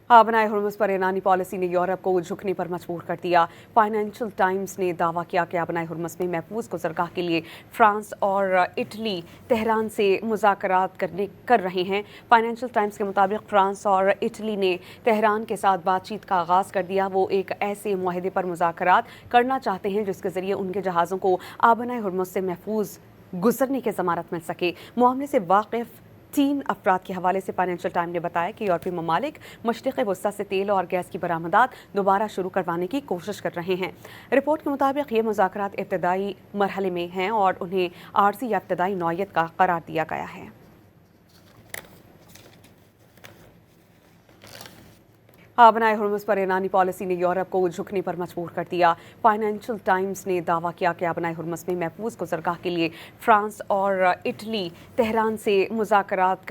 बनाए हुर्मुज़ पर ईरानी पॉलिसी ने यूरोप को झुकने पर मजबूर कर दिया। फाइनेंशियल टाइम्स ने दावा किया कि बनाए हुर्मुज़ में महफूज गुज़रगाह के लिए फ्रांस और इटली तेहरान से मुज़ाकरात कर रहे हैं। फाइनेंशियल टाइम्स के मुताबिक फ्रांस और इटली ने तेहरान के साथ बातचीत का आगाज़ कर दिया। वो एक ऐसे मुआहदे पर मुज़ाकरात करना चाहते हैं जिसके ज़रिए उनके जहाज़ों को बनाए हुर्मुज़ से महफूज गुजरने की ज़मानत मिल सके। मामले से वाकिफ़ 3 अफराद के हवाले से फाइनेंशियल टाइम ने बताया कि यूरोपीय ममालिक मशरिक़ वस्ती से तेल और गैस की बरामदात दोबारा शुरू करवाने की कोशिश कर रहे हैं। रिपोर्ट के मुताबिक ये मुज़ाकरात इब्तदाई मरहले में हैं और उन्हें आर्जी या इब्तदाई नौयत का करार दिया गया है। बनाए हुर्मुज़ पर ईरानी पॉलिसी ने यूरोप को झुकने पर मजबूर कर दिया। फाइनेंशियल टाइम्स ने दावा किया कि बनाए हुर्मुज़ में महफूज गुज़रगाह के लिए फ्रांस और इटली तेहरान से मुज़ाकरात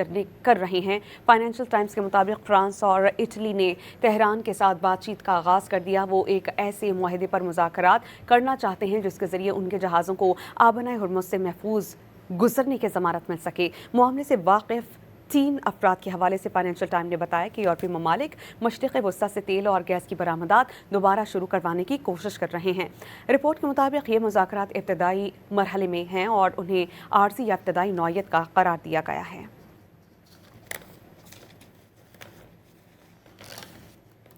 कर रहे हैं। फाइनेंशियल टाइम्स के मुताबिक फ्रांस और इटली ने तेहरान के साथ बातचीत का आगाज़ कर दिया। वो एक ऐसे मुआहदे पर मुज़ाकरात करना चाहते हैं जिसके ज़रिए उनके जहाज़ों को बनाए हुर्मुज़ से महफूज गुजरने की ज़मानत मिल सके। मामले से वाकिफ़ 3 अफराद के हवाले से फाइनेंशियल टाइम ने बताया कि यूरोपीय ममालिक मशरिक़ वस्ती से तेल और गैस की बरामदात दोबारा शुरू करवाने की कोशिश कर रहे हैं। रिपोर्ट के मुताबिक ये मुज़ाकरात इब्तदाई मरहले में हैं और उन्हें आर्जी या इब्तदाई नौयत का करार दिया गया है।